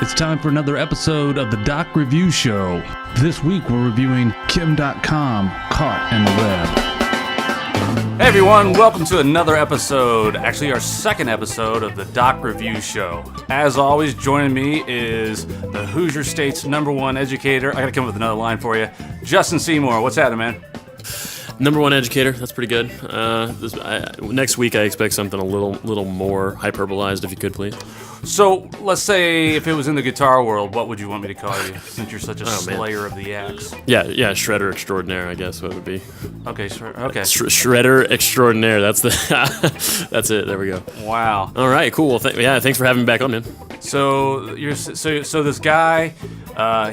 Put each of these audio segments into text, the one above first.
It's time for another episode of the Doc Review Show. This week we're reviewing Dotcom, Caught in the Web. Hey everyone, welcome to another episode, actually our second episode of the Doc Review Show. As always, joining me is the Hoosier State's #1 educator. I gotta come up with another line for you. Justin Seymour, what's happening, man? #1 educator, that's pretty good. Next week I expect something a little more hyperbolized, if you could, please. So, let's say if it was in the guitar world, what would you want me to call you, since you're such a slayer of the axe? Yeah, shredder extraordinaire, I guess what it would be. Okay, okay. Shredder extraordinaire, that's the, that's it, there we go. Wow. All right, cool, well, thanks for having me back on, man. So this guy,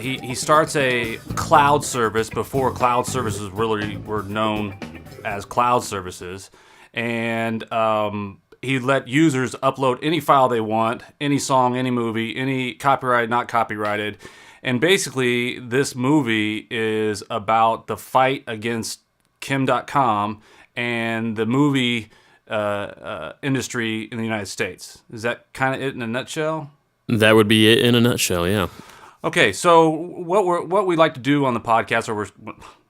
he starts a cloud service before cloud services really were known as cloud services, and he let users upload any file they want, any song, any movie, any copyrighted, not copyrighted, and basically this movie is about the fight against Dotcom and the movie industry in the United States. Is that kind of it in a nutshell? That would be it in a nutshell, yeah. Okay, so what we like to do on the podcast,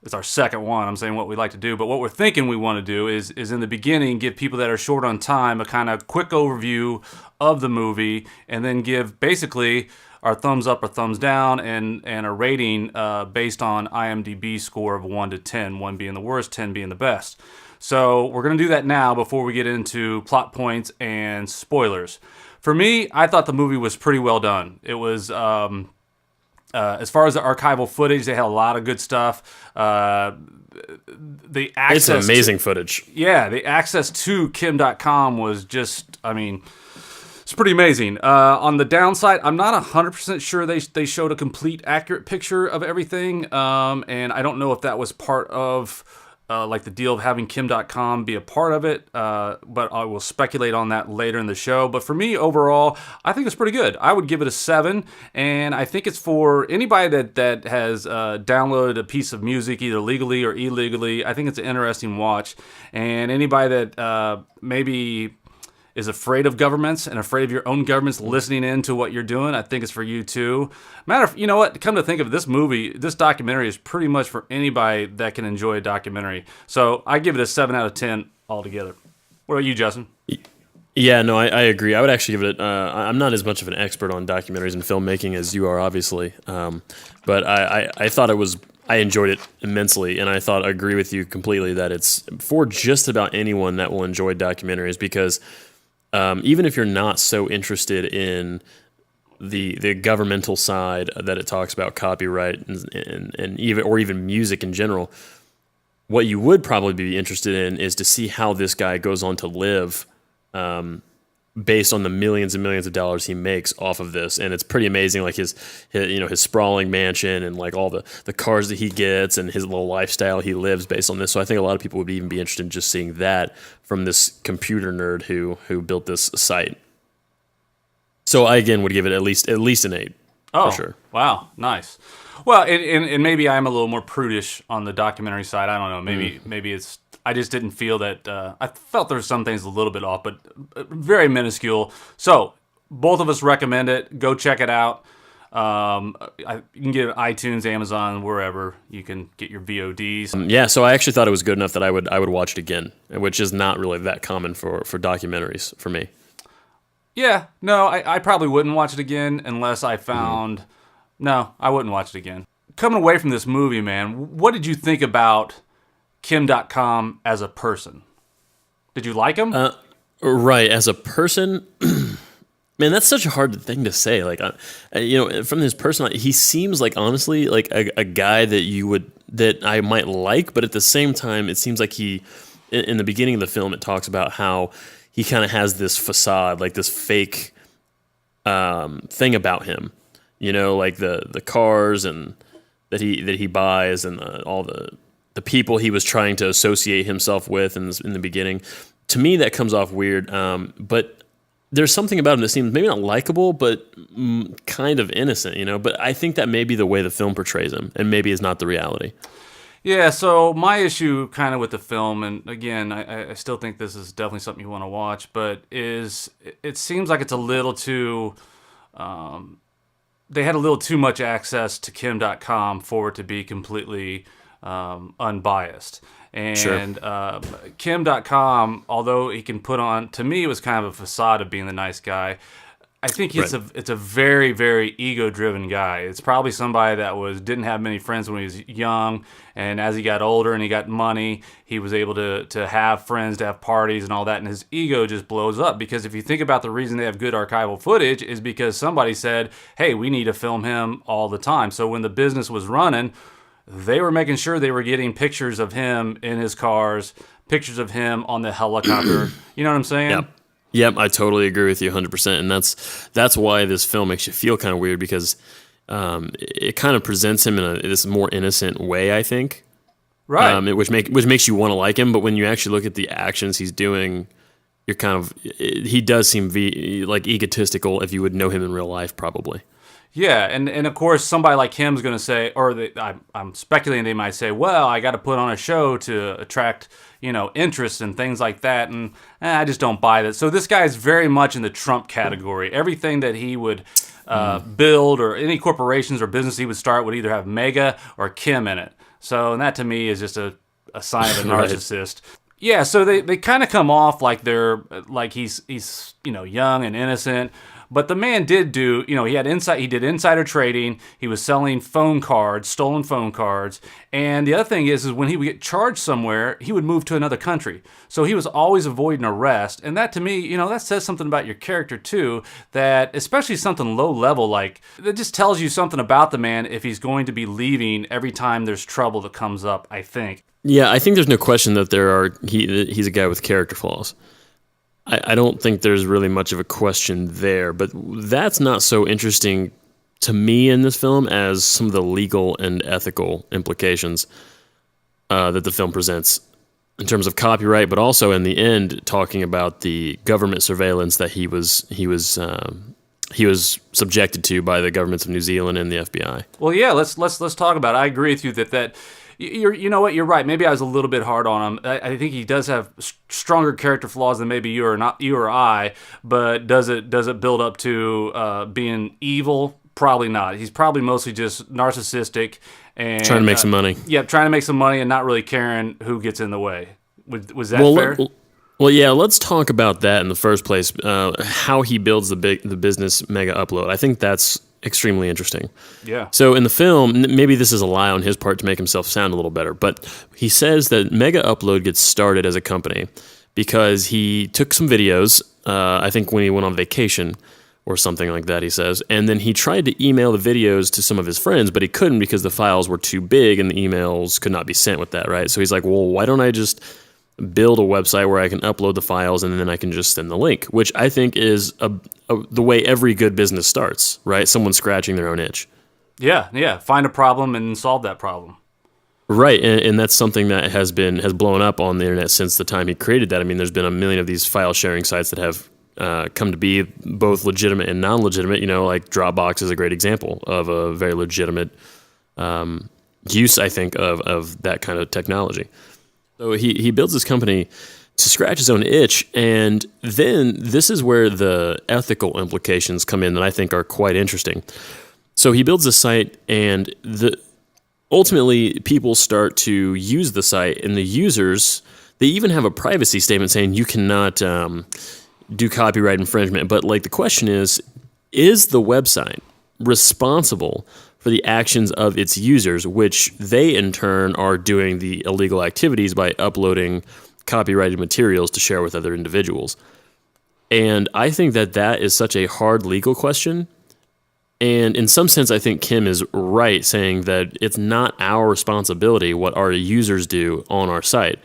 it's our second one, I'm saying what we like to do, but what we're thinking we want to do is in the beginning give people that are short on time a kind of quick overview of the movie, and then give basically our thumbs up or thumbs down and a rating based on IMDb score of 1 to 10, 1 being the worst, 10 being the best. So we're going to do that now before we get into plot points and spoilers. For me, I thought the movie was pretty well done. It was, as far as the archival footage, they had a lot of good stuff. The access it's amazing footage. Yeah, the access to Dotcom was just, it's pretty amazing. On the downside, I'm not 100% sure they showed a complete, accurate picture of everything, and I don't know if that was part of like the deal of having Dotcom be a part of it, but I will speculate on that later in the show. But for me, overall, I think it's pretty good. I would give it a 7, and I think it's for anybody that has downloaded a piece of music, either legally or illegally. I think it's an interesting watch, and anybody that maybe is afraid of governments and afraid of your own governments listening in to what you're doing, I think it's for you too. You know what? Come to think of it, this documentary is pretty much for anybody that can enjoy a documentary. So I give it a 7 out of 10 altogether. What about you, Justin? Yeah, no, I agree. I would actually give it. I'm not as much of an expert on documentaries and filmmaking as you are, obviously. But I thought I enjoyed it immensely, and I agree with you completely that it's for just about anyone that will enjoy documentaries, because even if you're not so interested in the governmental side that it talks about, copyright and even music in general, what you would probably be interested in is to see how this guy goes on to live based on the millions and millions of dollars he makes off of this. And it's pretty amazing, like his sprawling mansion and like all the cars that he gets and his little lifestyle he lives based on this. So I think a lot of people would even be interested in just seeing that from this computer nerd who built this site. So I again would give it at least an 8. Oh, for sure. Wow, nice. Well, and maybe I'm a little more prudish on the documentary side. I don't know. Maybe it's. I just didn't feel that. I felt there were some things a little bit off, but very minuscule. So both of us recommend it. Go check it out. You can get it on iTunes, Amazon, wherever you can get your VODs. Yeah, so I actually thought it was good enough that I would watch it again, which is not really that common for documentaries for me. Yeah, no, I probably wouldn't watch it again unless I found. No, I wouldn't watch it again. Coming away from this movie, man, what did you think about Dotcom as a person? Did you like him? Right, as a person, man, that's such a hard thing to say. Like, from his person, he seems like, honestly, like a guy that I might like, but at the same time, it seems like in the beginning of the film, it talks about how he kind of has this facade, like this fake thing about him. Like the cars and that he buys and all the people he was trying to associate himself with in the beginning. To me, that comes off weird, but there's something about him that seems maybe not likable, but kind of innocent, But I think that may be the way the film portrays him, and maybe is not the reality. Yeah, so my issue kind of with the film, and again, I still think this is definitely something you want to watch, but it seems like it's a little too they had a little too much access to Kim.com for it to be completely unbiased. And Kim.com, although he can put on, to me, it was kind of a facade of being the nice guy. I think it's a very, very ego-driven guy. It's probably somebody that didn't have many friends when he was young, and as he got older and he got money, he was able to have friends, to have parties and all that, and his ego just blows up. Because if you think about the reason they have good archival footage is because somebody said, hey, we need to film him all the time. So when the business was running, they were making sure they were getting pictures of him in his cars, pictures of him on the helicopter. You know what I'm saying? Yep, I totally agree with you 100%, and that's why this film makes you feel kind of weird, because it kind of presents him in this more innocent way, I think. Right. Which makes you want to like him, but when you actually look at the actions he's doing, you're he does seem like egotistical if you would know him in real life, probably. Yeah, and of course somebody like him is going to say, I'm speculating they might say, well, I got to put on a show to attract, interest and things like that, and I just don't buy that. So this guy is very much in the Trump category. Everything that he would build, or any corporations or business he would start, would either have Mega or Kim in it. So, and that to me is just a sign of a narcissist. Right. Yeah, so they kind of come off like he's young and innocent. But the man did do, he did insider trading. He was selling phone cards, stolen phone cards. And the other thing is when he would get charged somewhere, he would move to another country. So he was always avoiding arrest. And that to me, that says something about your character too, that especially something low level, like it just tells you something about the man if he's going to be leaving every time there's trouble that comes up, I think. Yeah, I think there's no question that he's a guy with character flaws. I don't think there's really much of a question there, but that's not so interesting to me in this film as some of the legal and ethical implications that the film presents in terms of copyright, but also in the end talking about the government surveillance that he was subjected to by the governments of New Zealand and the FBI. Well, yeah, let's talk about it. I agree with you that. You know what? You're right. Maybe I was a little bit hard on him. I think he does have stronger character flaws than maybe you or I. But does it build up to being evil? Probably not. He's probably mostly just narcissistic and trying to make some money. Yeah, trying to make some money and not really caring who gets in the way. Was that fair? Well, yeah. Let's talk about that in the first place. How he builds the business Megaupload. I think that's extremely interesting. Yeah. So in the film, maybe this is a lie on his part to make himself sound a little better, but he says that Megaupload gets started as a company because he took some videos, I think when he went on vacation or something like that, he says, and then he tried to email the videos to some of his friends, but he couldn't because the files were too big and the emails could not be sent with that, right? So he's like, well, why don't I just build a website where I can upload the files and then I can just send the link, which I think is the way every good business starts, right? Someone scratching their own itch. Yeah. Find a problem and solve that problem. Right, and that's something that has blown up on the internet since the time he created that. I mean, there's been a million of these file sharing sites that have come to be both legitimate and non-legitimate. Like Dropbox is a great example of a very legitimate use, I think, of that kind of technology. So he builds this company to scratch his own itch, and then this is where the ethical implications come in that I think are quite interesting. So he builds a site, and ultimately people start to use the site, and the users, they even have a privacy statement saying you cannot do copyright infringement. But the question is the website responsible for the actions of its users, which they in turn are doing the illegal activities by uploading copyrighted materials to share with other individuals? And I think that is such a hard legal question. And in some sense, I think Kim is right saying that it's not our responsibility what our users do on our site,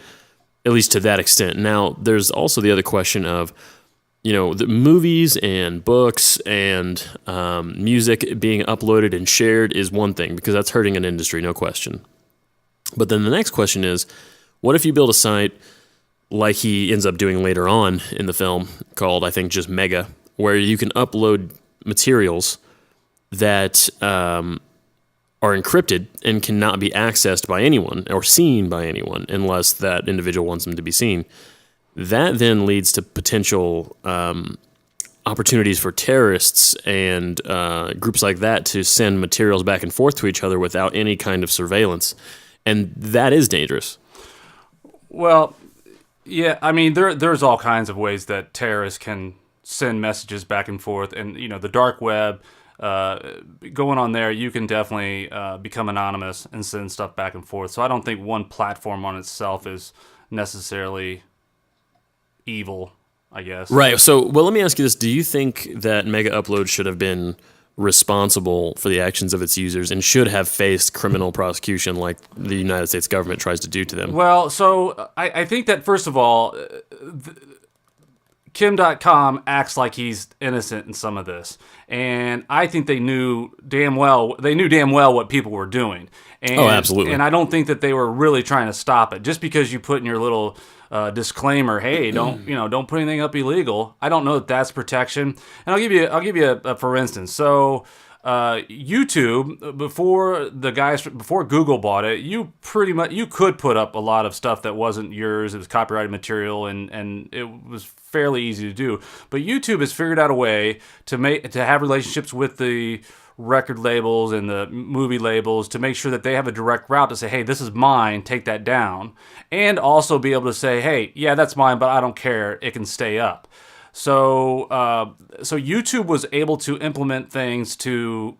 at least to that extent. Now, there's also the other question of, the movies and books and music being uploaded and shared is one thing, because that's hurting an industry, no question. But then the next question is, what if you build a site like he ends up doing later on in the film called, I think, just Mega, where you can upload materials that are encrypted and cannot be accessed by anyone or seen by anyone unless that individual wants them to be seen? That then leads to potential opportunities for terrorists and groups like that to send materials back and forth to each other without any kind of surveillance. And that is dangerous. Well, yeah, I mean, there's all kinds of ways that terrorists can send messages back and forth. And, the dark web, going on there, you can definitely become anonymous and send stuff back and forth. So I don't think one platform on itself is necessarily evil, I guess. Right. So, well, let me ask you this. Do you think that Megaupload should have been responsible for the actions of its users and should have faced criminal prosecution like the United States government tries to do to them? Well, so I think that, first of all, Kim.com acts like he's innocent in some of this. And I think they knew damn well what people were doing. And, absolutely. And I don't think that they were really trying to stop it. Just because you put in your little disclaimer, hey, don't put anything up illegal. I don't know that that's protection. And I'll give you a for instance. So YouTube, before Google bought it, you could put up a lot of stuff that wasn't yours. It was copyrighted material, and it was fairly easy to do. But YouTube has figured out a way to have relationships with the record labels and the movie labels to make sure that they have a direct route to say, hey, this is mine, take that down. And also be able to say, hey, yeah, that's mine, but I don't care, it can stay up. So YouTube was able to implement things to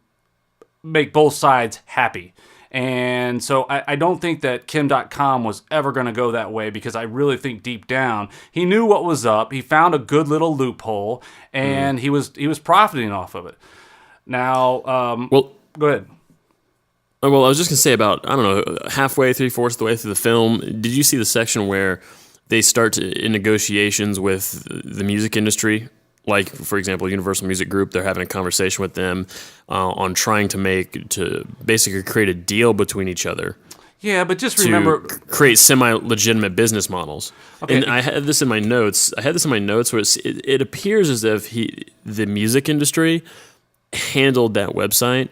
make both sides happy. And so I don't think that Kim.com was ever going to go that way, because I really think deep down he knew what was up. He found a good little loophole, and he was profiting off of it. Now, well, go ahead. Well, I was just going to say about, I don't know, halfway, 3/4 of the way through the film, did you see the section where they start in negotiations with the music industry? Like, for example, Universal Music Group, they're having a conversation with them on trying to basically create a deal between each other. Yeah, but just remember, create semi-legitimate business models. Okay. And I had this in my notes. Where it appears as if the music industry handled that website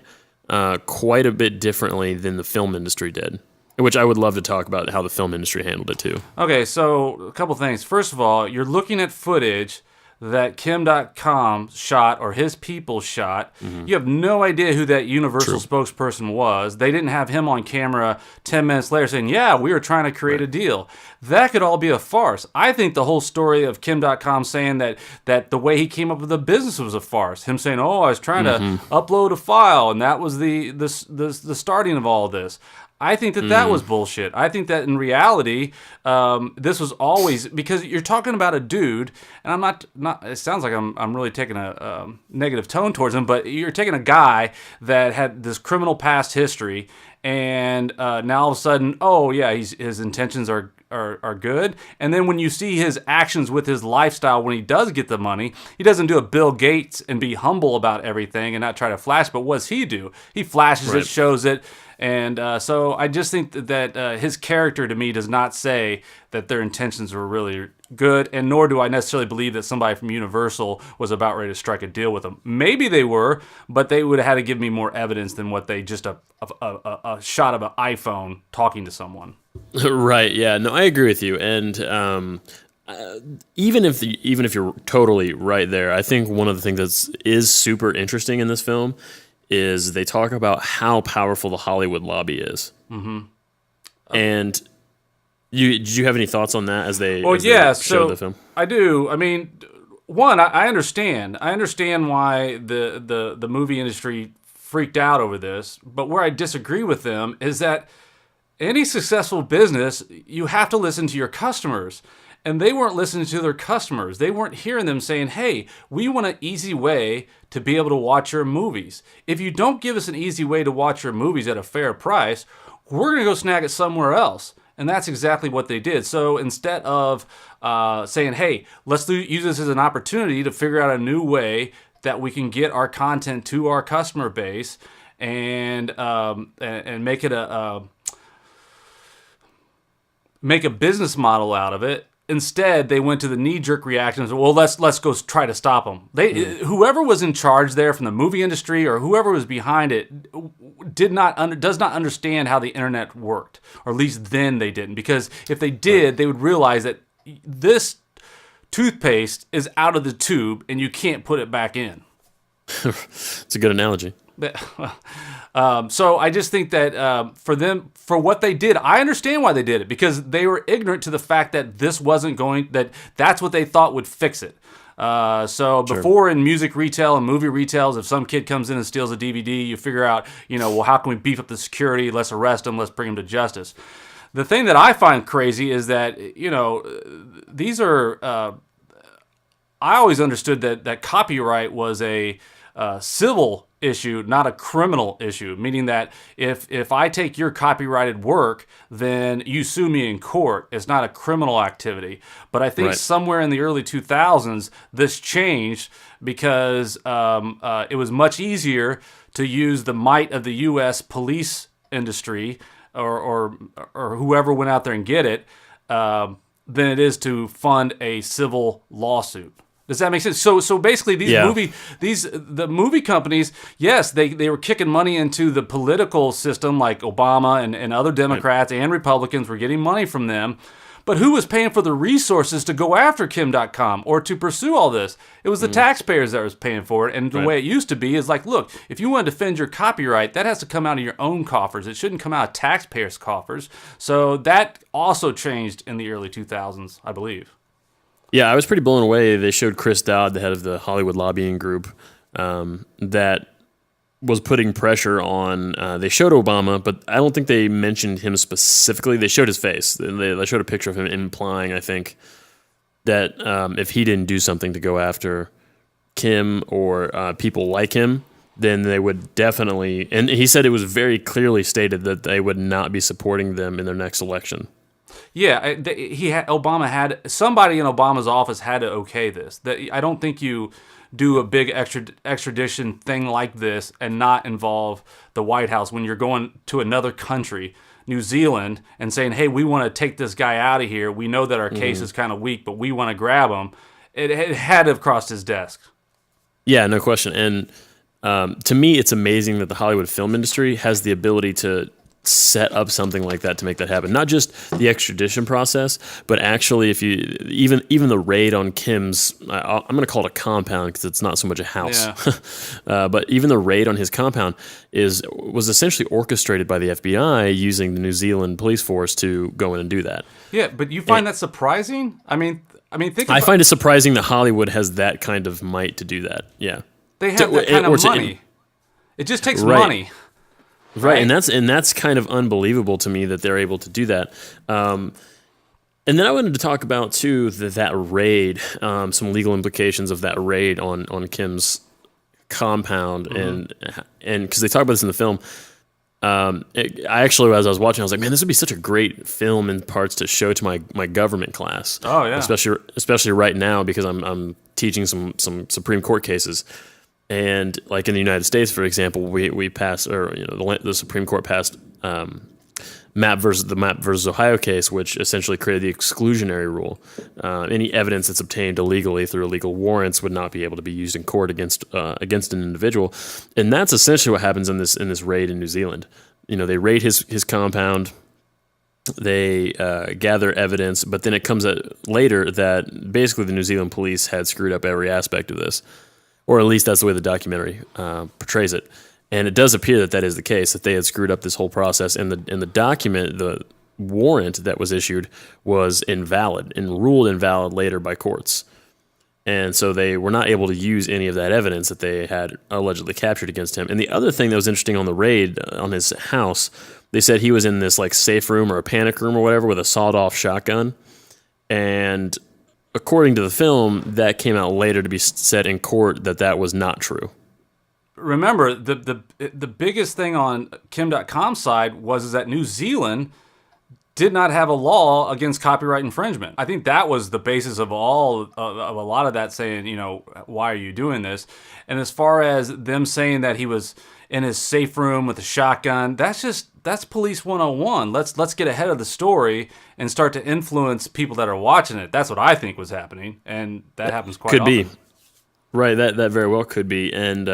quite a bit differently than the film industry did, which I would love to talk about how the film industry handled it too. Okay, so a couple things. First of all, you're looking at footage that Kim.com shot, or his people shot. Mm-hmm. You have no idea who that Universal spokesperson was. They didn't have him on camera 10 minutes later saying, yeah, we were trying to create a deal. That could all be a farce. I think the whole story of Kim.com saying that the way he came up with the business was a farce. Him saying, oh, I was trying to upload a file, and that was the starting of all of this. I think that was bullshit. I think that in reality, this was always, because you're talking about a dude, and I'm not. It sounds like I'm really taking a negative tone towards him, but you're taking a guy that had this criminal past history, and now all of a sudden, oh yeah, his intentions are good. And then when you see his actions with his lifestyle, when he does get the money, he doesn't do a Bill Gates and be humble about everything and not try to flash. But what does he do? He flashes it, shows it. And so I just think that his character to me does not say that their intentions were really good, and nor do I necessarily believe that somebody from Universal was about ready to strike a deal with them. Maybe they were, but they would have had to give me more evidence than what they just a shot of an iPhone talking to someone. Right. Yeah. No, I agree with you. And even if you're totally right there, I think one of the things that is super interesting in this film is they talk about how powerful the Hollywood lobby is. Mm-hmm. And did you have any thoughts on that as they showed the film? I do. I mean, one, I understand. I understand why the movie industry freaked out over this, but where I disagree with them is that any successful business, you have to listen to your customers. And they weren't listening to their customers. They weren't hearing them saying, hey, we want an easy way to be able to watch your movies. If you don't give us an easy way to watch your movies at a fair price, we're going to go snag it somewhere else. And that's exactly what they did. So instead of saying, hey, let's use this as an opportunity to figure out a new way that we can get our content to our customer base and make it make a business model out of it. Instead, they went to the knee-jerk reaction. Well, let's go try to stop them. Whoever was in charge there from the movie industry or whoever was behind it does not understand how the internet worked, or at least then they didn't. Because if they did, they would realize that this toothpaste is out of the tube and you can't put it back in. It's a good analogy. So I just think that for what they did, I understand why they did it, because they were ignorant to the fact that this wasn't that's what they thought would fix it. Before in music retail and movie retails, if some kid comes in and steals a DVD, you figure out, well, how can we beef up the security? Let's arrest him. Let's bring him to justice. The thing that I find crazy is that, these are, I always understood that copyright was a civil issue, not a criminal issue, meaning that if I take your copyrighted work, then you sue me in court. It's not a criminal activity. But I think somewhere in the early 2000s, this changed because it was much easier to use the might of the U.S. police industry or whoever went out there and get it than it is to fund a civil lawsuit. Does that make sense? So basically, the movie companies, yes, they were kicking money into the political system, like Obama and other Democrats and Republicans were getting money from them. But who was paying for the resources to go after Kim.com or to pursue all this? It was the taxpayers that was paying for it. And the way it used to be is like, look, if you want to defend your copyright, that has to come out of your own coffers. It shouldn't come out of taxpayers' coffers. So that also changed in the early 2000s, I believe. Yeah, I was pretty blown away. They showed Chris Dodd, the head of the Hollywood lobbying group, that was putting pressure on. They showed Obama, but I don't think they mentioned him specifically. They showed his face. They showed a picture of him, implying, I think, that if he didn't do something to go after Kim or people like him, then they would definitely. And he said it was very clearly stated that they would not be supporting them in their next election. Yeah, Obama had somebody in Obama's office had to okay this. I don't think you do a big extradition thing like this and not involve the White House when you're going to another country, New Zealand, and saying, "Hey, we want to take this guy out of here. We know that our case is kind of weak, but we want to grab him." It had to have crossed his desk. Yeah, no question. And to me, it's amazing that the Hollywood film industry has the ability to set up something like that to make that happen. Not just the extradition process, but actually, if you even the raid on Kim's, I'm going to call it a compound because it's not so much a house. Yeah. But even the raid on his compound was essentially orchestrated by the FBI using the New Zealand police force to go in and do that. Yeah, but you find that surprising? I mean, I find it surprising that Hollywood has that kind of might to do that. Yeah, they have that kind of money. It just takes money. Right, and that's kind of unbelievable to me that they're able to do that. And then I wanted to talk about too that raid, some legal implications of that raid on Kim's compound, and because they talk about this in the film. I actually, as I was watching, I was like, man, this would be such a great film in parts to show to my government class. Oh yeah, especially right now because I'm teaching some Supreme Court cases. And like in the United States, for example, we passed, or the Supreme Court passed the Mapp versus Ohio case, which essentially created the exclusionary rule. Any evidence that's obtained illegally through illegal warrants would not be able to be used in court against an individual, and that's essentially what happens in this raid in New Zealand. They raid his compound. They gather evidence, but then it comes out later that basically the New Zealand police had screwed up every aspect of this. Or at least that's the way the documentary portrays it. And it does appear that is the case, that they had screwed up this whole process. And the document, the warrant that was issued was invalid and ruled invalid later by courts. And so they were not able to use any of that evidence that they had allegedly captured against him. And the other thing that was interesting on the raid on his house, they said he was in this like safe room or a panic room or whatever with a sawed-off shotgun. And according to the film, that came out later to be said in court that was not true. Remember, the biggest thing on Kim.com's side was that New Zealand did not have a law against copyright infringement. I think that was the basis of a lot of that, saying, why are you doing this? And as far as them saying that he was in his safe room with a shotgun, that's police 101. Let's get ahead of the story and start to influence people that are watching it. That's what I think was happening, and that happens quite often. Could be. Right, that very well could be. And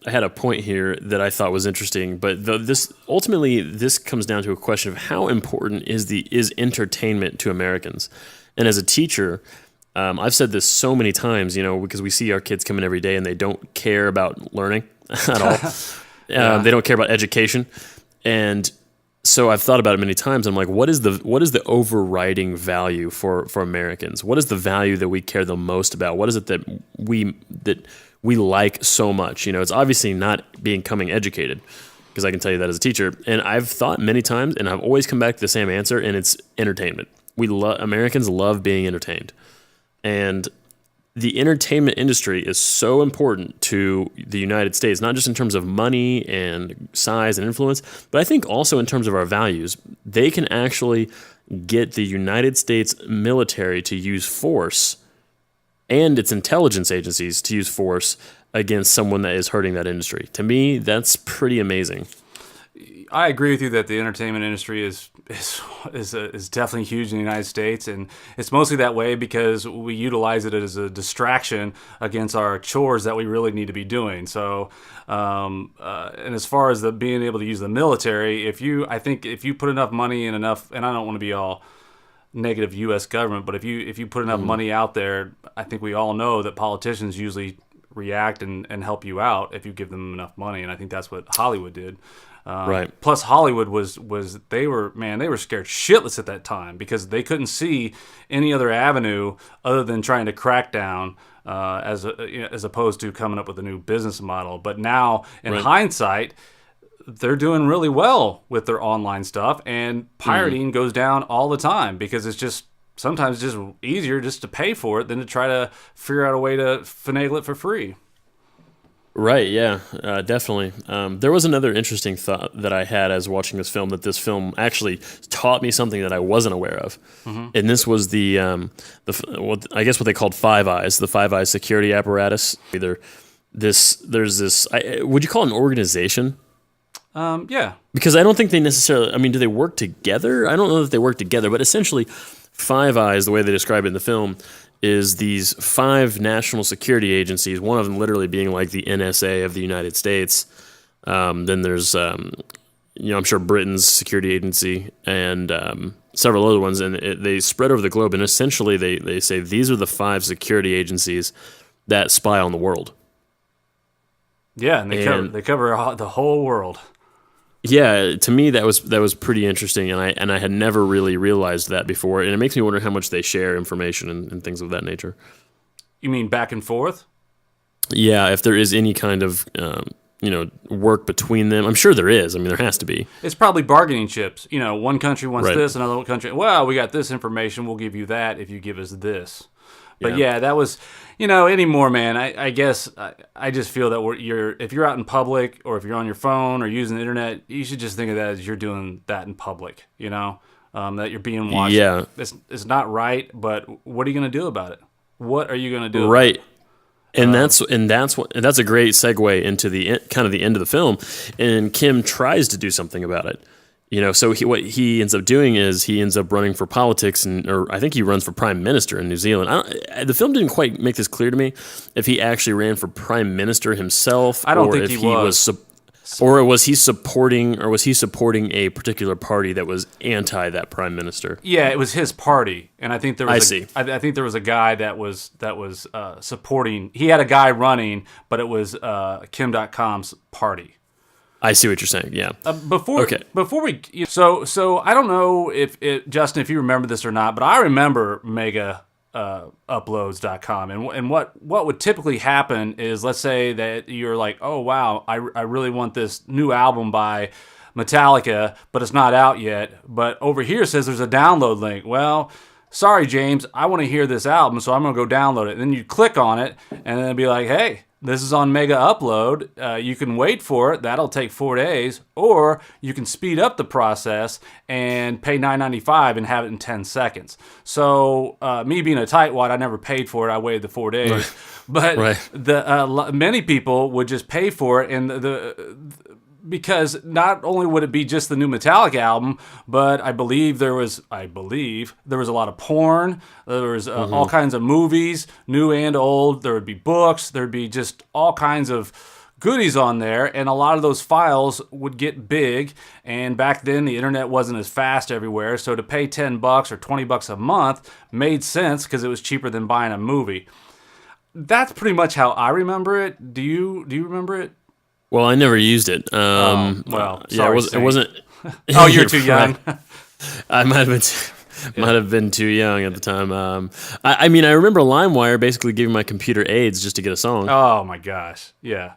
I had a point here that I thought was interesting, but this comes down to a question of how important is entertainment to Americans. And as a teacher, I've said this so many times, because we see our kids come in every day and they don't care about learning at all. They don't care about education. And so I've thought about it many times. I'm like, what is the overriding value for Americans? What is the value that we care the most about? What is it that we like so much? It's obviously not becoming educated, because I can tell you that as a teacher. And I've thought many times, and I've always come back to the same answer, and it's entertainment. Americans love being entertained. And the entertainment industry is so important to the United States, not just in terms of money and size and influence, but I think also in terms of our values. They can actually get the United States military to use force and its intelligence agencies to use force against someone that is hurting that industry. To me, that's pretty amazing. I agree with you that the entertainment industry is definitely huge in the United States, and it's mostly that way because we utilize it as a distraction against our chores that we really need to be doing. So, and as far as being able to use the military, I think if you put enough money and I don't want to be all negative U.S. government, but if you put enough money out there, I think we all know that politicians usually react and help you out if you give them enough money, and I think that's what Hollywood did. Right. Plus, Hollywood they were scared shitless at that time because they couldn't see any other avenue other than trying to crack down as opposed to coming up with a new business model. But now, in hindsight, they're doing really well with their online stuff, and pirating goes down all the time because it's just sometimes just easier just to pay for it than to try to figure out a way to finagle it for free. Right, yeah, definitely. There was another interesting thought that I had as watching this film, that this film actually taught me something that I wasn't aware of. And this was I guess what they called Five Eyes, the Five Eyes security apparatus. Would you call it an organization? Yeah. Because I don't think they necessarily, do they work together? I don't know that they work together, but essentially Five Eyes, the way they describe it in the film, is these 5 national security agencies, one of them literally being like the NSA of the United States. Then there's, I'm sure Britain's security agency and several other ones, and they spread over the globe. And essentially they say these are the 5 security agencies that spy on the world. Yeah, and they cover the whole world. Yeah, to me that was pretty interesting, and I had never really realized that before, and it makes me wonder how much they share information and things of that nature. You mean back and forth? Yeah, if there is any kind of work between them, I'm sure there is. There has to be. It's probably bargaining chips. One country wants this, another country. Well, we got this information. We'll give you that if you give us this. But yeah, that was, anymore, man. I guess I just feel that if you're out in public or if you're on your phone or using the internet, you should just think of that as you're doing that in public, that you're being watched. Yeah. It's not right, but what are you going to do about it? What are you going to do? Right. And that's a great segue into the kind of the end of the film. And Kim tries to do something about it. So what he ends up doing is he ends up running for politics, or I think he runs for prime minister in New Zealand. The film didn't quite make this clear to me if he actually ran for prime minister himself. I don't think he was. Or was he supporting a particular party that was anti that prime minister? Yeah, it was his party, and I think there was. I think there was a guy that was supporting. He had a guy running, but it was Kim.com's party. I see what you're saying. Yeah. Before we, so I don't know if Justin, if you remember this or not, but I remember Megauploads.com, and what would typically happen is, let's say that you're like, oh wow, I really want this new album by Metallica, but it's not out yet. But over here it says there's a download link. Well, sorry James, I want to hear this album, so I'm gonna go download it. And then you click on it, and then it'd be like, hey, this is on Megaupload. You can wait for it. That'll take 4 days. Or you can speed up the process and pay $9.95 and have it in 10 seconds. So me being a tightwad, I never paid for it. I waited the 4 days. Right. But many people would just pay for it, and because not only would it be just the new Metallica album, but I believe there was a lot of porn. There was all kinds of movies, new and old. There would be books. There'd be just all kinds of goodies on there, and a lot of those files would get big. And back then, the internet wasn't as fast everywhere, so to pay $10 or $20 a month made sense because it was cheaper than buying a movie. That's pretty much how I remember it. Do you remember it? Well, I never used it. Well, sorry, it wasn't. Oh, you're too young. I might have been too young at the time. I mean, I remember LimeWire basically giving my computer AIDS just to get a song. Oh my gosh, yeah.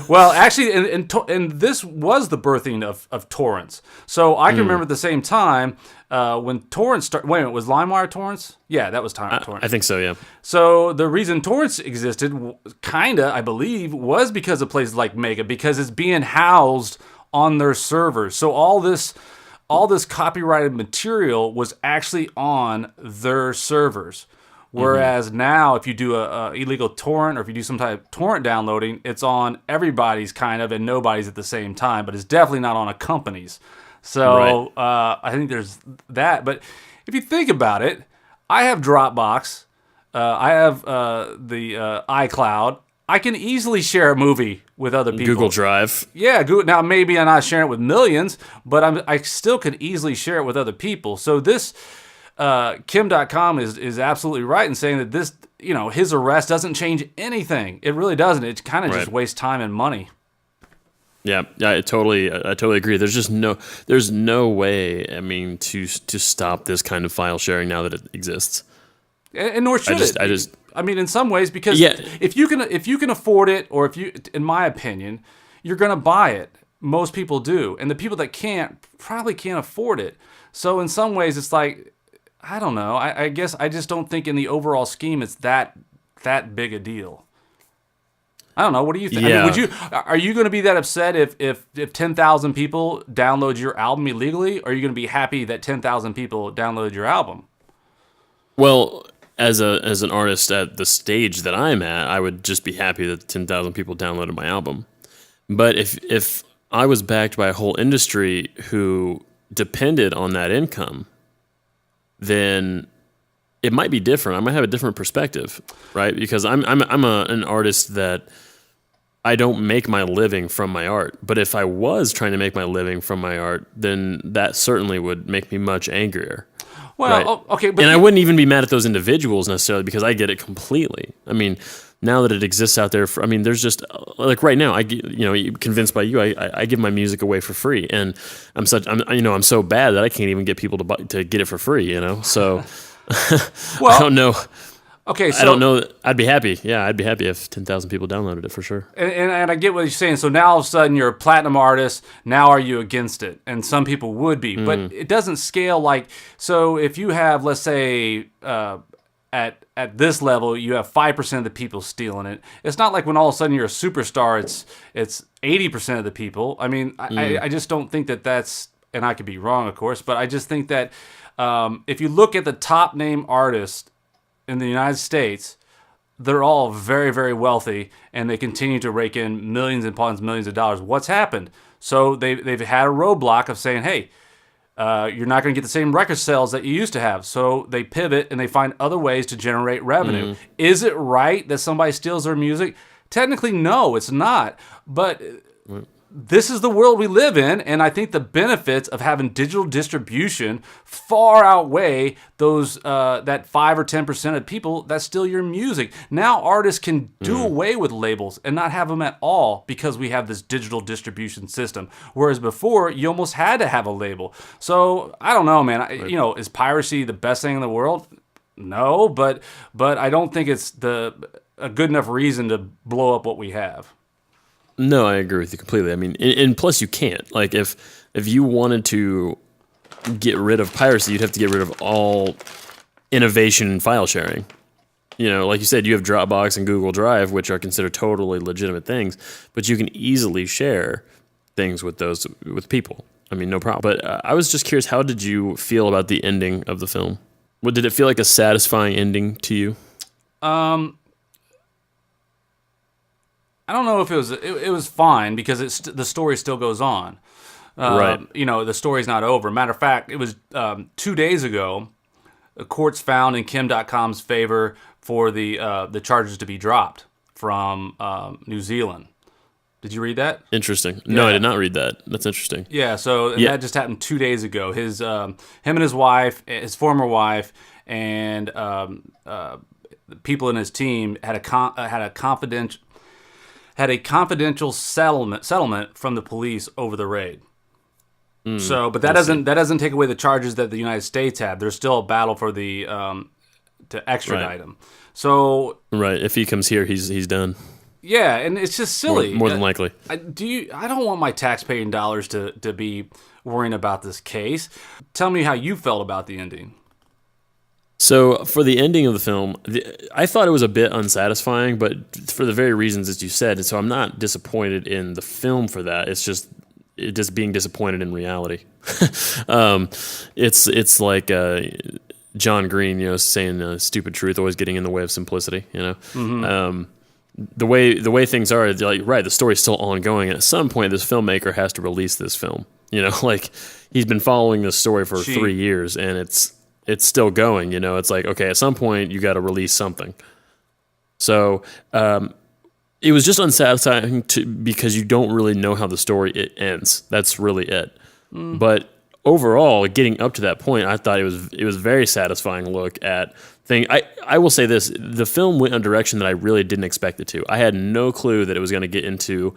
Well, actually, and this was the birthing of torrents. So I can remember at the same time when torrents started. Wait a minute, was LimeWire torrents? Yeah, that was torrents. I think so. Yeah. So the reason torrents existed, kinda, I believe, was because of places like Mega, because it's being housed on their servers. So all this copyrighted material was actually on their servers. Whereas now, if you do a illegal torrent or if you do some type of torrent downloading, it's on everybody's kind of and nobody's at the same time, but it's definitely not on a company's. So I think there's that. But if you think about it, I have Dropbox, I have the iCloud. I can easily share a movie with other people. Google Drive. Yeah, Google. Now maybe I'm not sharing it with millions, but I still can easily share it with other people. So this Kim.com is absolutely right in saying that this, his arrest doesn't change anything. It really doesn't. It kind of just wastes time and money. Yeah, I totally agree. There's no way. I mean, to stop this kind of file sharing now that it exists. And nor should it. I mean, in some ways, because if you can afford it, or in my opinion, you're gonna buy it. Most people do, and the people that probably can't afford it. So in some ways, it's like, I don't know. I guess I just don't think in the overall scheme it's that big a deal. I don't know. What do you think? Yeah. I mean, are you going to be that upset if 10,000 people download your album illegally, or are you going to be happy that 10,000 people downloaded your album? Well, as an artist at the stage that I'm at, I would just be happy that 10,000 people downloaded my album. But if I was backed by a whole industry who depended on that income, then it might be different. I might have a different perspective, right? Because I'm an artist that I don't make my living from my art. But if I was trying to make my living from my art, then that certainly would make me much angrier. Well, right? Okay, but I wouldn't even be mad at those individuals necessarily, because I get it completely. I mean, now that it exists out there, there's just like right now, convinced by you, I give my music away for free, and I'm so bad that I can't even get people to get it for free. So. Well, I don't know. Okay, so I don't know. I'd be happy. Yeah, I'd be happy if 10,000 people downloaded it for sure. And I get what you're saying. So now all of a sudden you're a platinum artist. Now are you against it? And some people would be, but it doesn't scale like. So if you have, let's say, at this level, you have 5% of the people stealing it. It's not like when all of a sudden you're a superstar. It's 80% of the people. I mean, I just don't think that's. And I could be wrong, of course, but I just think that. If you look at the top name artists in the United States, they're all very, very wealthy, and they continue to rake in millions and millions of dollars. What's happened? So they've had a roadblock of saying, hey, you're not going to get the same record sales that you used to have. So they pivot and they find other ways to generate revenue. Is it right that somebody steals their music? Technically, no, it's not. But this is the world we live in, and I think the benefits of having digital distribution far outweigh those that 5 or 10% of people that steal your music. Now artists can do away with labels and not have them at all because we have this digital distribution system. Whereas before, you almost had to have a label. So I don't know, man. Is piracy the best thing in the world? No, but I don't think it's a good enough reason to blow up what we have. No, I agree with you completely. I mean, and plus you can't. Like, if you wanted to get rid of piracy, you'd have to get rid of all innovation in file sharing. Like you said, you have Dropbox and Google Drive, which are considered totally legitimate things, but you can easily share things with people. I mean, no problem. But I was just curious, how did you feel about the ending of the film? Did it feel like a satisfying ending to you? I don't know if it was fine because the story still goes on. Right. The story's not over. Matter of fact, it was 2 days ago, the courts found in Kim.com's favor for the charges to be dropped from New Zealand. Did you read that? Interesting. No, I did not read that. That's interesting. Yeah, so that just happened 2 days ago. Him and his wife, his former wife, and people in his team had a confidential settlement from the police over the raid. So, but that doesn't take away the charges that the United States have. There's still a battle for the to extradite him. So, right, if he comes here, he's done. Yeah, and it's just silly. More than likely. I don't want my taxpaying dollars to be worrying about this case. Tell me how you felt about the ending. So for the ending of the film, I thought it was a bit unsatisfying, but for the very reasons that you said. And so I'm not disappointed in the film for that. It's just being disappointed in reality. It's like John Green, saying stupid truth always getting in the way of simplicity. Mm-hmm. The way things are, like, right, the story's still ongoing. At some point, this filmmaker has to release this film. Like, he's been following this story for 3 years, and it's still going. It's like, okay, at some point, you got to release something. So it was just unsatisfying because you don't really know how the story ends. That's really it. But overall, getting up to that point, I thought it was a very satisfying look at thing. I will say this: the film went a direction that I really didn't expect it to. I had no clue that it was going to get into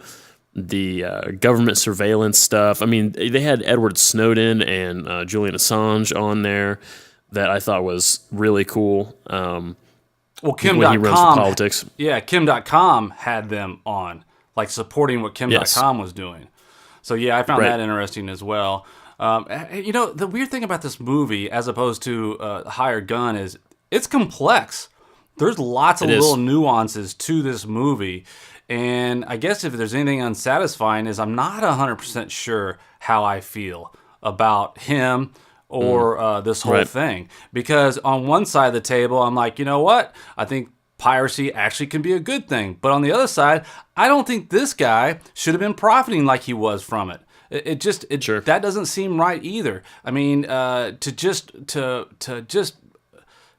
the government surveillance stuff. I mean, they had Edward Snowden and Julian Assange on there that I thought was really cool. Well, Kim.com, when he runs for politics. Yeah, Kim.com had them on, like supporting what Kim.com was doing. So yeah, I found that interesting as well. The weird thing about this movie, as opposed to Hired Gun, is it's complex. There's lots of little nuances to this movie. And I guess if there's anything unsatisfying is I'm not 100% sure how I feel about him or this whole thing. Because on one side of the table, I'm like, you know what? I think piracy actually can be a good thing. But on the other side, I don't think this guy should have been profiting like he was from it. That doesn't seem right either. I mean, to just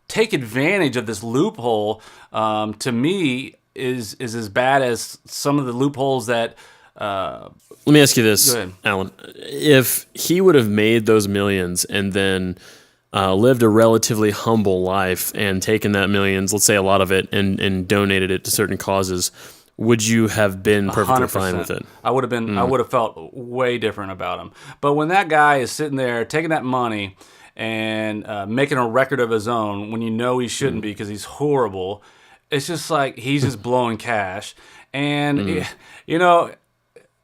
take advantage of this loophole, to me, is as bad as some of the loopholes that. Let me ask you this, Alan: if he would have made those millions and then lived a relatively humble life and taken that millions, let's say a lot of it, and donated it to certain causes, would you have been perfectly 100%. Fine with it? I would have been. I would have felt way different about him. But when that guy is sitting there taking that money and making a record of his own, when he shouldn't be because he's horrible, it's just like he's just blowing cash. And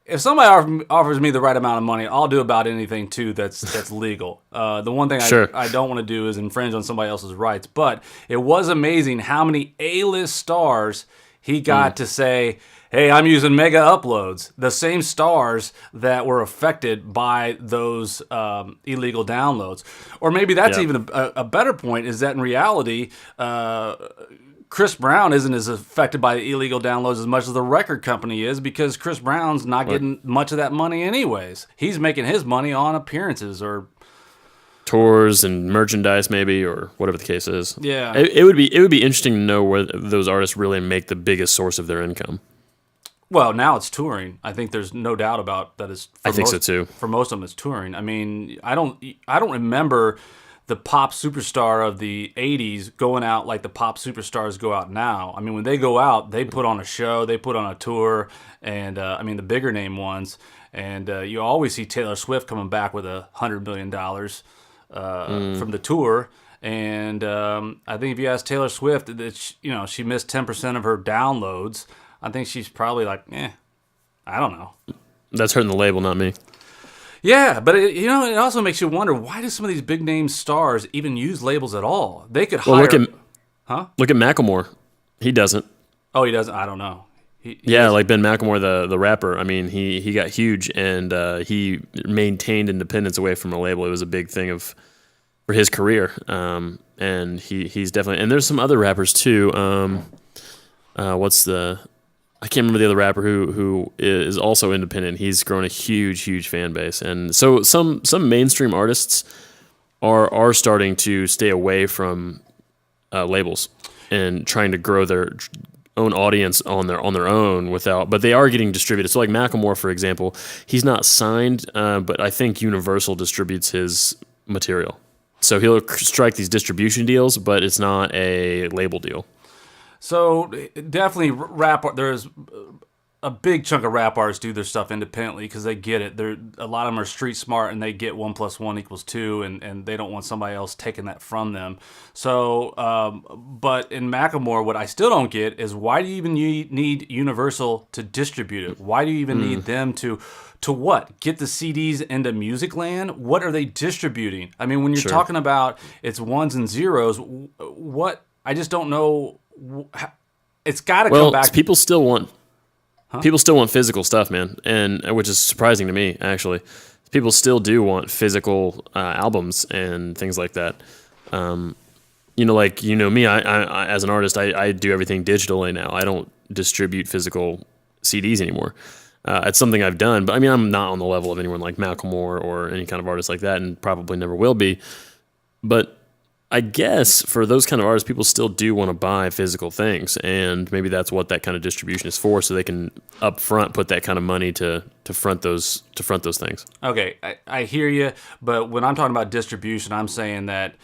if somebody offers me the right amount of money, I'll do about anything too that's legal. The one thing I don't want to do is infringe on somebody else's rights. But it was amazing how many A-list stars he got to say, hey, I'm using Megauploads, the same stars that were affected by those illegal downloads. Or maybe that's even a better point, is that in reality, Chris Brown isn't as affected by the illegal downloads as much as the record company is, because Chris Brown's not getting much of that money anyways. He's making his money on appearances or tours and merchandise, maybe, or whatever the case is. Yeah, it would be interesting to know where those artists really make the biggest source of their income. Well, now it's touring. I think there's no doubt about that. I think so too. For most of them, it's touring. I mean, I don't remember the pop superstar of the 80s going out like the pop superstars go out now. I mean, when they go out, they put on a show, they put on a tour, and the bigger name ones. And you always see Taylor Swift coming back with $100 million from the tour. And I think if you ask Taylor Swift that she missed 10% of her downloads, I think she's probably like, I don't know. That's hurting the label, not me. Yeah, but it also makes you wonder, why do some of these big name stars even use labels at all? They could hire. Look at Macklemore. He doesn't. Oh, he doesn't. I don't know. He like Ben Macklemore, the rapper. I mean, he got huge and he maintained independence away from a label. It was a big thing for his career. And he's definitely. And there's some other rappers too. I can't remember the other rapper who is also independent. He's grown a huge fan base, and so some mainstream artists are starting to stay away from labels and trying to grow own audience on their own but they are getting distributed. So like Macklemore, for example, he's not signed, but I think Universal distributes his material. So he'll strike these distribution deals, but it's not a label deal. So definitely there's a big chunk of rap artists do their stuff independently because they get it. A lot of them are street smart and they get 1 + 1 = 2, and they don't want somebody else taking that from them. So, but in Macklemore, what I still don't get is why do you even need Universal to distribute it? Why do you even need them to what? Get the CDs into Music Land? What are they distributing? I mean, when you're talking about it's ones and zeros, what? I just don't know. It's got to come back. People still want physical stuff, man, and which is surprising to me, actually. People still do want physical albums and things like that. Me, I as an artist, I do everything digitally now. I don't distribute physical CDs anymore. It's something I've done, but I mean, I'm not on the level of anyone like Macklemore or any kind of artist like that, and probably never will be. But I guess for those kind of artists, people still do want to buy physical things, and maybe that's what that kind of distribution is for, so they can up front put that kind of money to front those things. Okay, I hear you, but when I'm talking about distribution, I'm saying that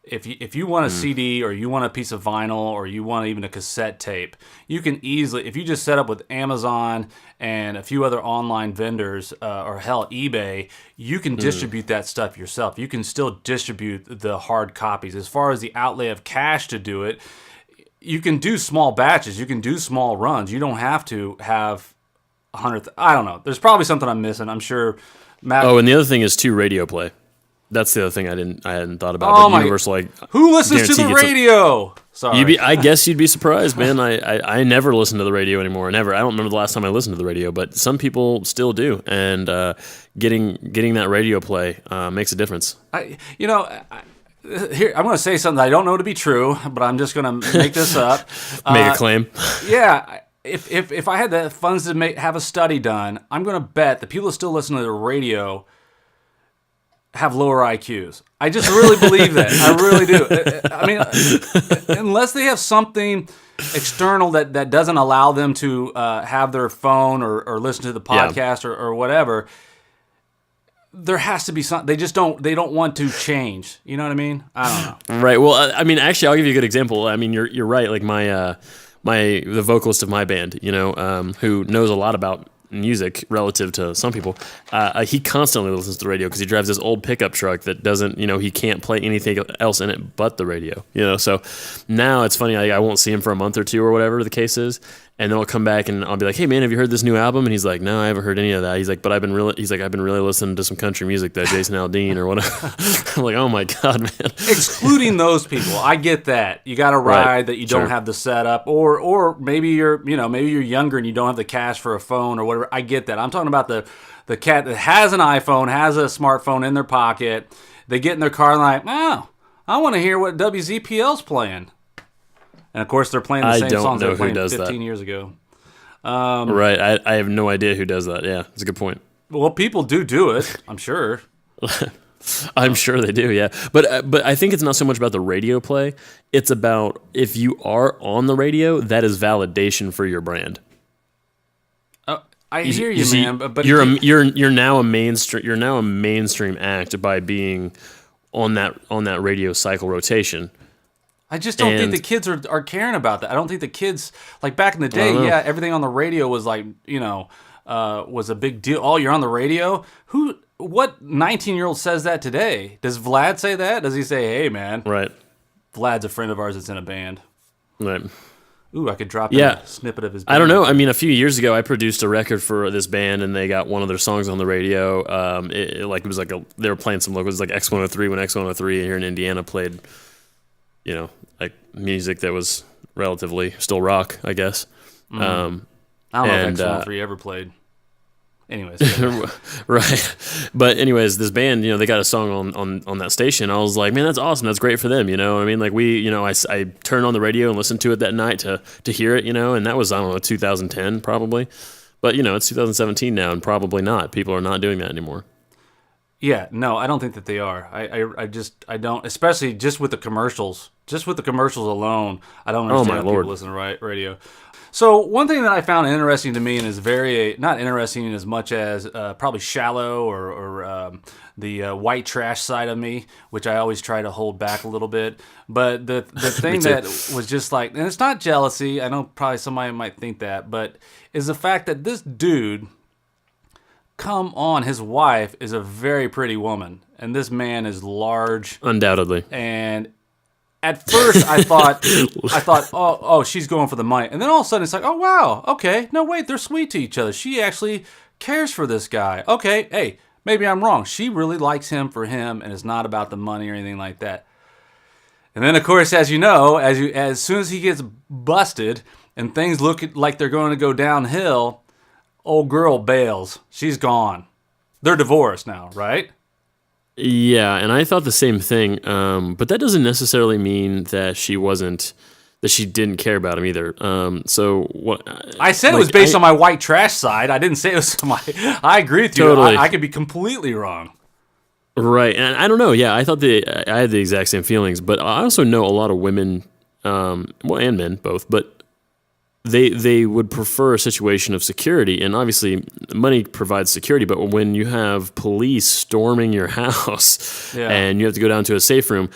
if you want a CD or you want a piece of vinyl or you want even a cassette tape, you can easily, if you just set up with Amazon and a few other online vendors or hell, eBay, you can distribute that stuff yourself. You can still distribute the hard copies. As far as the outlay of cash to do it, you can do small batches. You can do small runs. You don't have to have 100. I don't know. There's probably something I'm missing. I'm sure. And the other thing is radio play. That's the other thing I hadn't thought about. Oh but Universal, who listens to the radio? Sorry. I guess you'd be surprised, man. I never listen to the radio anymore. Never. I don't remember the last time I listened to the radio, but some people still do, and getting that radio play makes a difference. Here, I'm going to say something I don't know to be true, but I'm just going to make this up. Make a claim. Yeah. If I had the funds to have a study done, I'm going to bet the people that still listen to the radio have lower IQs. I just really believe that. I really do. I mean, unless they have something external that doesn't allow them to have their phone or listen to the podcast or whatever, there has to be something. They don't want to change. You know what I mean? I don't know. Right. Well, I mean, actually, I'll give you a good example. I mean, you're right. Like the vocalist of my band, who knows a lot about music relative to some people, he constantly listens to the radio because he drives this old pickup truck that doesn't, he can't play anything else in it but the radio, so now it's funny, I won't see him for a month or two or whatever the case is, and then I'll come back and I'll be like, hey man, have you heard this new album? And he's like, no, I haven't heard any of that. He's like, but I've been really listening to some country music, that Jason Aldean or whatever. I'm like, oh my God, man. Excluding those people, I get that. You got a ride that you don't have the setup, or maybe you're younger and you don't have the cash for a phone or whatever. I get that. I'm talking about the cat that has an iPhone, has a smartphone in their pocket. They get in their car and like, oh, I want to hear what WZPL's playing. And of course, they're playing the same songs they were playing 15 years ago. Right. I have no idea who does that. Yeah, that's a good point. Well, people do it, I'm sure. I'm sure they do, yeah. But I think it's not so much about the radio play. It's about if you are on the radio, that is validation for your brand. I hear you, man. But you're now a mainstream act by being on that radio cycle rotation. I just don't think the kids are caring about that. I don't think the kids, like back in the day, everything on the radio was like, was a big deal. Oh, you're on the radio? What 19-year-old says that today? Does Vlad say that? Does he say, hey, man? Right. Vlad's a friend of ours that's in a band. Right. Ooh, I could drop in a snippet of his band. I don't know. I mean, a few years ago, I produced a record for this band, and they got one of their songs on the radio. They were playing some locals, like X103, when X103 here in Indiana played, like music that was relatively still rock, I guess. I don't know if X103 ever played. Anyways. Right. But anyways, this band, they got a song on that station. I was like, man, that's awesome. That's great for them. You know what I mean? Like I turned on the radio and listened to it that night to hear it, and that was, I don't know, 2010 probably. But, it's 2017 now and probably not. People are not doing that anymore. Yeah, no, I don't think that they are. I don't, especially just with the commercials. Just with the commercials alone, I don't Oh, understand my how people Lord. listen to radio. So one thing that I found interesting to me and is very not interesting as much as probably shallow or the white trash side of me, which I always try to hold back a little bit. But the thing too. that was just like, and it's not jealousy. I know probably somebody might think that, but is the fact that this dude, come on, his wife is a very pretty woman, and this man is large. Undoubtedly. And at first, I thought, oh, she's going for the money, and then all of a sudden, it's like, oh wow, okay, no wait, they're sweet to each other. She actually cares for this guy. Okay, hey, maybe I'm wrong. She really likes him for him, and it's not about the money or anything like that. And then, of course, as you know, as soon as he gets busted and things look like they're going to go downhill, old girl bails. She's gone. They're divorced now, right? Yeah, and I thought the same thing. But that doesn't necessarily mean that she didn't care about him either. So what I said it was based on my white trash side. I didn't say it was my. I agree with you. Totally. I could be completely wrong. Right, and I don't know. Yeah, I thought I had the exact same feelings, but I also know a lot of women, and men both, but they would prefer a situation of security, and obviously money provides security. But when you have police storming your house and you have to go down to a safe room,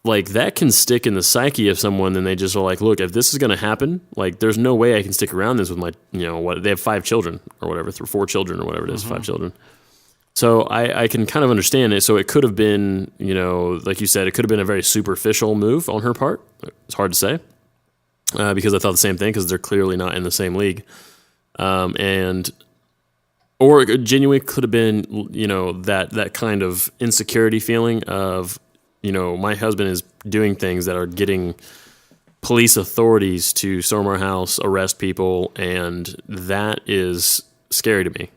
like that can stick in the psyche of someone, and they just are like, look, if this is going to happen, like there's no way I can stick around this with my, they have 5 children or whatever, 4 children or whatever it is, 5 children. So I can kind of understand it. So it could have been, like you said, it could have been a very superficial move on her part. It's hard to say because I thought the same thing because they're clearly not in the same league. Or it genuinely could have been, that kind of insecurity feeling of, my husband is doing things that are getting police authorities to storm our house, arrest people, and that is scary to me.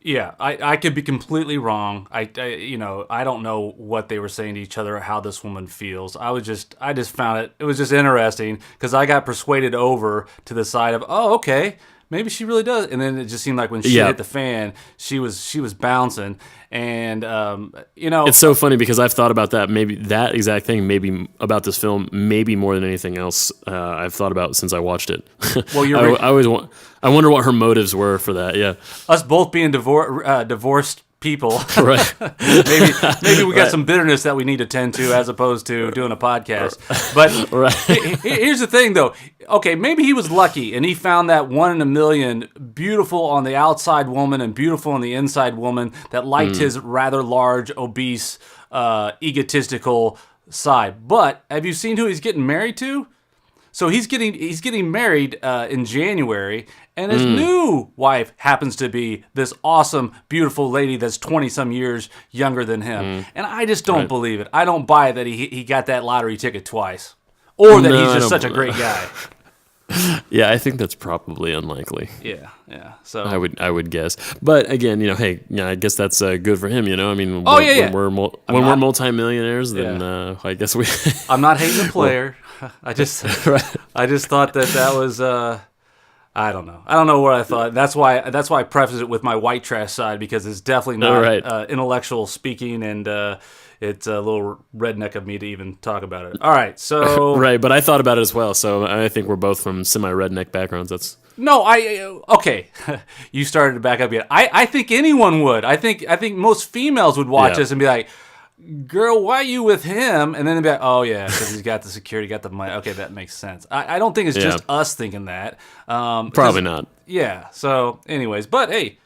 Yeah, I could be completely wrong. I don't know what they were saying to each other or how this woman feels. I just found it was just interesting because I got persuaded over to the side of, oh, okay, maybe she really does. And then it just seemed like when she hit the fan, she was bouncing. And it's so funny because I've thought about that, maybe that exact thing, maybe about this film, maybe more than anything else I've thought about since I watched it. Well, I wonder what her motives were for that. Yeah, us both being divorced people, right? maybe we got some bitterness that we need to tend to as opposed to doing a podcast. But here's the thing, though. Okay, maybe he was lucky and he found that 1 in a million beautiful on the outside woman and beautiful on the inside woman that liked his rather large, obese, egotistical side. But have you seen who he's getting married to? So he's getting married in January, and his new wife happens to be this awesome, beautiful lady that's 20-some years younger than him. And I just don't believe it. I don't buy that he got that lottery ticket twice, or that he's just such a great guy. Yeah, I think that's probably unlikely. Yeah. So I would guess, but again, hey, I guess that's good for him. I mean, when we're multimillionaires, then I guess we. I'm not hating the player. I just thought that was I don't know what I thought. That's why I preface it with my white trash side because it's definitely not intellectual speaking, and it's a little redneck of me to even talk about it. All right, so right, but I thought about it as well. So I think we're both from semi-redneck backgrounds. That's okay. You started to back up yet. I think anyone would. I think most females would watch this and be like, girl, why are you with him? And then they'd be like, oh, yeah, because he's got the security, got the money. Okay, that makes sense. I don't think it's just us thinking that. Probably not. Yeah, so anyways. But, hey,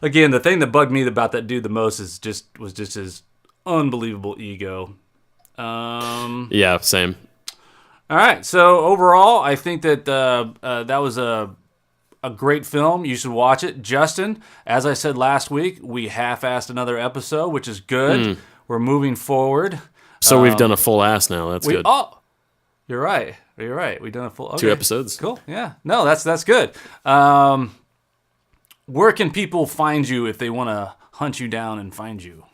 again, the thing that bugged me about that dude the most was just his unbelievable ego. Yeah, same. All right, so overall, I think that that was a great film. You should watch it. Justin, as I said last week, we half-assed another episode, which is good. We're moving forward. So we've done a full ass now. That's good. Oh, you're right. We've done a full... Okay. 2 episodes. Cool. Yeah. No, that's good. Where can people find you if they want to hunt you down and find you?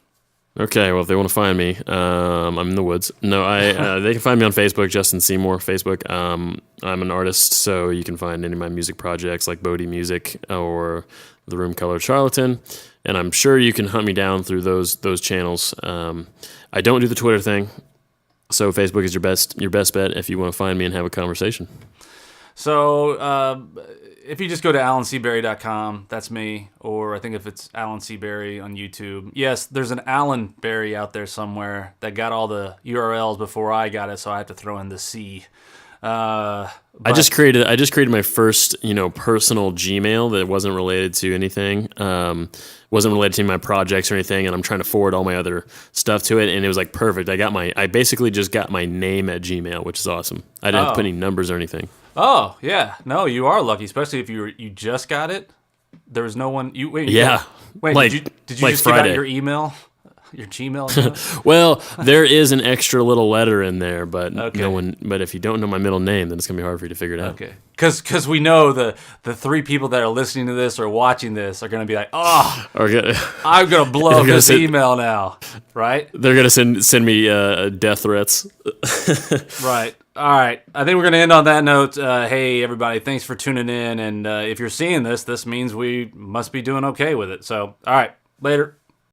Okay, well, if they want to find me, I'm in the woods. No, they can find me on Facebook, Justin Seymour, Facebook. I'm an artist, so you can find any of my music projects like Bodie Music or The Room Color Charlatan, and I'm sure you can hunt me down through those channels. I don't do the Twitter thing. So Facebook is your best bet if you want to find me and have a conversation. So if you just go to alanseaberry.com, that's me. Or I think if it's Alan C. Berry on YouTube. Yes, there's an Alan Berry out there somewhere that got all the URLs before I got it, so I have to throw in the C. I just created my first, personal Gmail that wasn't related to anything. Wasn't related to my projects or anything, and I'm trying to forward all my other stuff to it, and it was like perfect. I basically just got my name at Gmail, which is awesome. I didn't have to put any numbers or anything. Oh, yeah. No, you are lucky, especially if you just got it. There was no one did you just give out your email? Your Gmail account? Well, there is an extra little letter in there, but okay. But if you don't know my middle name, then it's gonna be hard for you to figure it out. Okay, because we know the 3 people that are listening to this or watching this are gonna be like, I'm gonna blow up this email now, right? They're gonna send me death threats. Right. All right. I think we're gonna end on that note. Hey, everybody, thanks for tuning in, and if you're seeing this means we must be doing okay with it. So, all right, later.